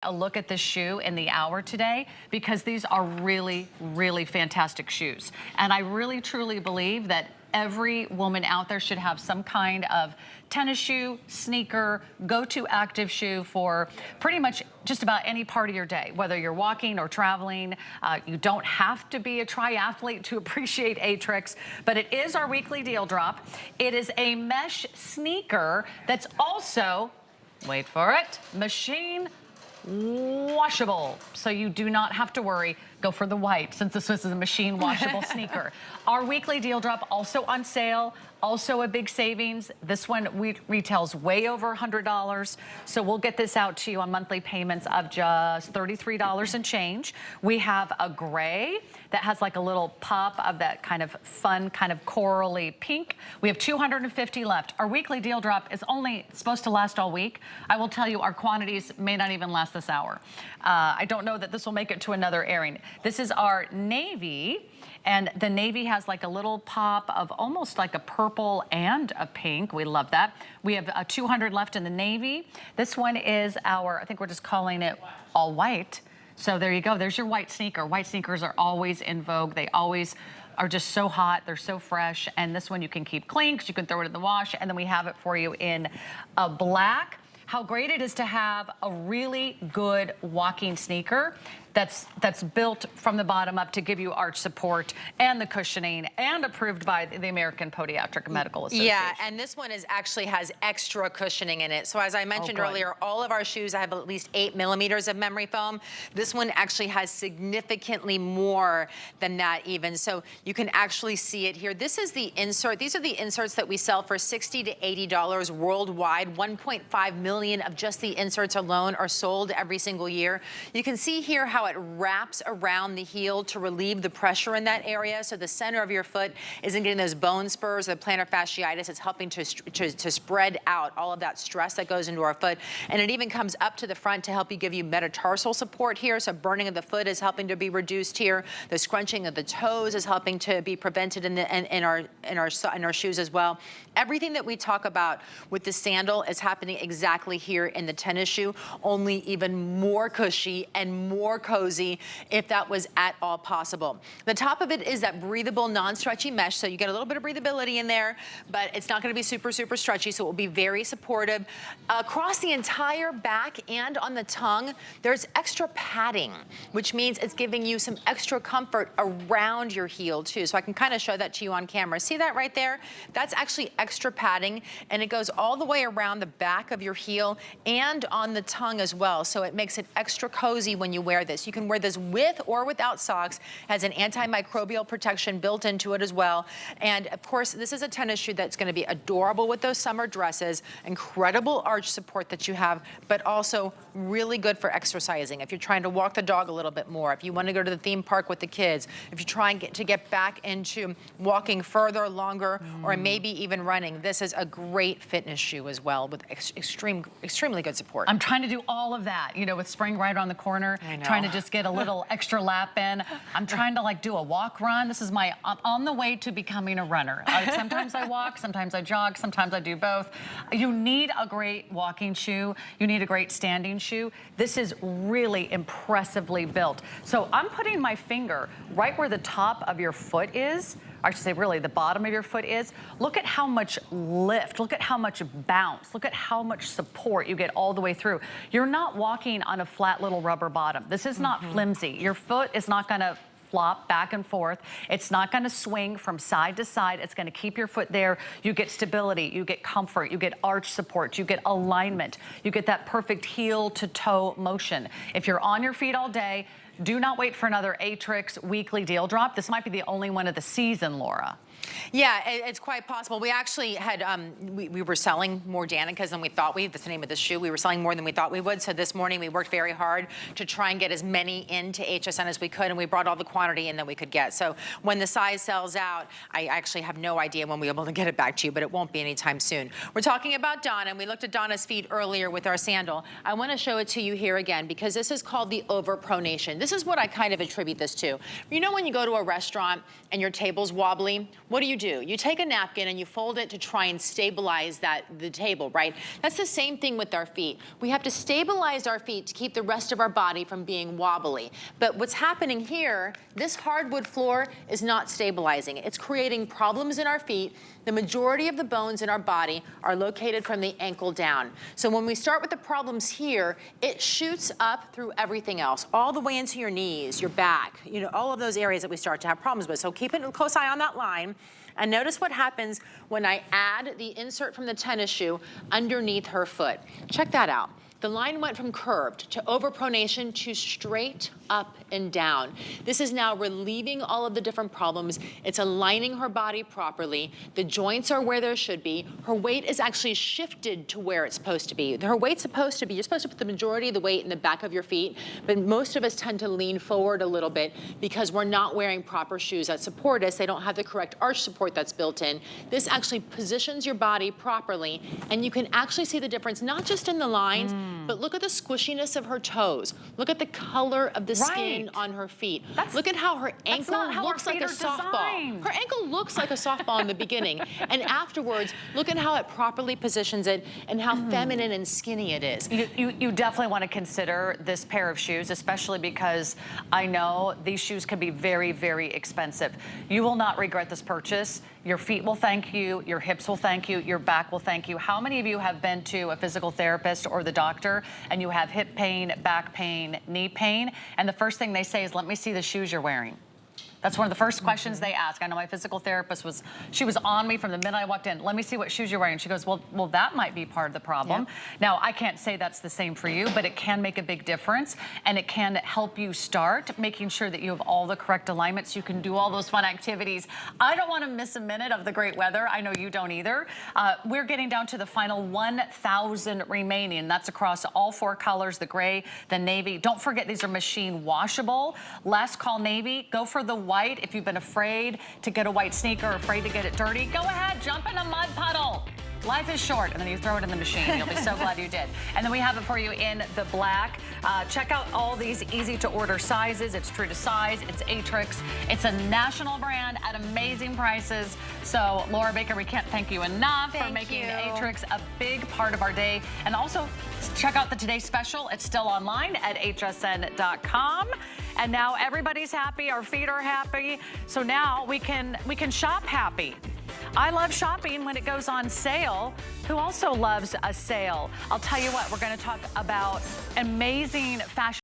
a look at this shoe in the hour today because these are really, really fantastic shoes. And I really, truly believe that every woman out there should have some kind of tennis shoe, sneaker, go-to active shoe for pretty much just about any part of your day, whether you're walking or traveling. You don't have to be a triathlete to appreciate Aetrex, but it is our weekly deal drop. It is a mesh sneaker that's also, wait for it, machine washable, so you do not have to worry. Go for the white, since this is a machine washable sneaker. Our weekly deal drop also on sale, also a big savings. This one retails way over $100, so we'll get this out to you on monthly payments of just $33 and change. We have a gray that has like a little pop of that kind of fun, kind of corally pink. We have 250 left. Our weekly deal drop is only supposed to last all week. I will tell you, our quantities may not even last this hour. I don't know that this will make it to another airing. This is our navy, and the navy has like a little pop of almost like a purple and a pink. We love that. We have 200 left in the navy. This one is our, I think we're just calling it all white. So there you go. There's your white sneaker. White sneakers are always in vogue. They always are just so hot. They're so fresh. And this one you can keep clean because you can throw it in the wash. And then we have it for you in a black. How great it is to have a really good walking sneaker that's built from the bottom up to give you arch support and the cushioning, and approved by the American Podiatric Medical Association. Yeah, and this one actually has extra cushioning in it. So as I mentioned earlier, all of our shoes have at least 8 millimeters of memory foam. This one actually has significantly more than that even. So you can actually see it here. This is the insert. These are the inserts that we sell for $60 to $80 worldwide. 1.5 million of just the inserts alone are sold every single year. You can see here how it wraps around the heel to relieve the pressure in that area, so the center of your foot isn't getting those bone spurs, the plantar fasciitis. It's helping to spread out all of that stress that goes into our foot. And it even comes up to the front to help you give you metatarsal support here, so burning of the foot is helping to be reduced here. The scrunching of the toes is helping to be prevented in our shoes as well. Everything that we talk about with the sandal is happening exactly here in the tennis shoe, only even more cushy and more cozy if that was at all possible. The top of it is that breathable, non-stretchy mesh, so you get a little bit of breathability in there, but it's not going to be super, super stretchy, so it will be very supportive. Across the entire back and on the tongue, there's extra padding, which means it's giving you some extra comfort around your heel too. So I can kind of show that to you on camera. See that right there? That's actually extra padding, and it goes all the way around the back of your heel and on the tongue as well. So it makes it extra cozy when you wear this. You can wear this with or without socks. Has an antimicrobial protection built into it as well. And of course, this is a tennis shoe that's going to be adorable with those summer dresses, incredible arch support that you have, but also really good for exercising. If you're trying to walk the dog a little bit more, if you want to go to the theme park with the kids, if you're trying to get back into walking further, longer, or maybe even running, this is a great fitness shoe as well with extremely good support. I'm trying to do all of that, you know, with spring right around the corner, trying to just get a little extra lap in. I'm trying to like do a walk run. This is my, on the way to becoming a runner. Sometimes I walk, sometimes I jog, sometimes I do both. You need a great walking shoe. You need a great standing shoe. This is really impressively built. So I'm putting my finger right where the top of your foot is. I should say really the bottom of your foot is. Look at how much lift, look at how much bounce, look at how much support you get all the way through. You're not walking on a flat little rubber bottom. This is not flimsy. Your foot is not gonna flop back and forth. It's not gonna swing from side to side. It's gonna keep your foot there. You get stability, you get comfort, you get arch support, you get alignment, you get that perfect heel to toe motion. If you're on your feet all day, do not wait for another Aetrex weekly deal drop. This might be the only one of the season, Laura. Yeah, it's quite possible. We actually had, we were selling more Danikas than we thought that's the name of the shoe. We were selling more than we thought we would. So this morning we worked very hard to try and get as many into HSN as we could, and we brought all the quantity in that we could get. So when the size sells out, I actually have no idea when we'll be able to get it back to you, but it won't be anytime soon. We're talking about Donna, and we looked at Donna's feet earlier with our sandal. I want to show it to you here again because this is called the overpronation. This is what I kind of attribute this to. You know when you go to a restaurant and your table's wobbly, what do? You take a napkin and you fold it to try and stabilize the table, right? That's the same thing with our feet. We have to stabilize our feet to keep the rest of our body from being wobbly. But what's happening here, this hardwood floor is not stabilizing. It's creating problems in our feet. The majority of the bones in our body are located from the ankle down. So when we start with the problems here, it shoots up through everything else, all the way into your knees, your back, you know, all of those areas that we start to have problems with. So keep a close eye on that line. And notice what happens when I add the insert from the tennis shoe underneath her foot. Check that out. The line went from curved to overpronation to straight up and down. This is now relieving all of the different problems. It's aligning her body properly. The joints are where they should be. Her weight is actually shifted to where it's supposed to be. Her weight's supposed to be, you're supposed to put the majority of the weight in the back of your feet, but most of us tend to lean forward a little bit because we're not wearing proper shoes that support us. They don't have the correct arch support that's built in. This actually positions your body properly, and you can actually see the difference, not just in the lines, but look at the squishiness of her toes. Look at the color of the skin on her feet. Look at how her ankle looks like a softball. Her ankle looks like a softball in the beginning. And afterwards, look at how it properly positions it and how feminine and skinny it is. You definitely want to consider this pair of shoes, especially because I know these shoes can be very, very expensive. You will not regret this purchase. Your feet will thank you, your hips will thank you, your back will thank you. How many of you have been to a physical therapist or the doctor and you have hip pain, back pain, knee pain, and the first thing they say is, let me see the shoes you're wearing? That's one of the first questions they ask. I know my physical therapist was on me from the minute I walked in. Let me see what shoes you're wearing. She goes, well, that might be part of the problem. Yep. Now, I can't say that's the same for you, but it can make a big difference, and it can help you start making sure that you have all the correct alignments. You can do all those fun activities. I don't want to miss a minute of the great weather. I know you don't either. We're getting down to the final 1,000 remaining. That's across all 4 colors, the gray, the navy. Don't forget, these are machine washable. Last call navy. Go for the white. If you've been afraid to get a white sneaker, afraid to get it dirty, go ahead, jump in a mud puddle. Life is short, and then you throw it in the machine. You'll be so glad you did. And then we have it for you in the black. Check out all these easy-to-order sizes. It's true to size. It's Aetrex. It's a national brand at amazing prices. So, Laura Baker, we can't thank you enough for making Aetrex a big part of our day. And also, check out the Today Special. It's still online at hsn.com. And now everybody's happy. Our feet are happy. So now we can shop happy. I love shopping when it goes on sale. Who also loves a sale? I'll tell you what, we're going to talk about amazing fashion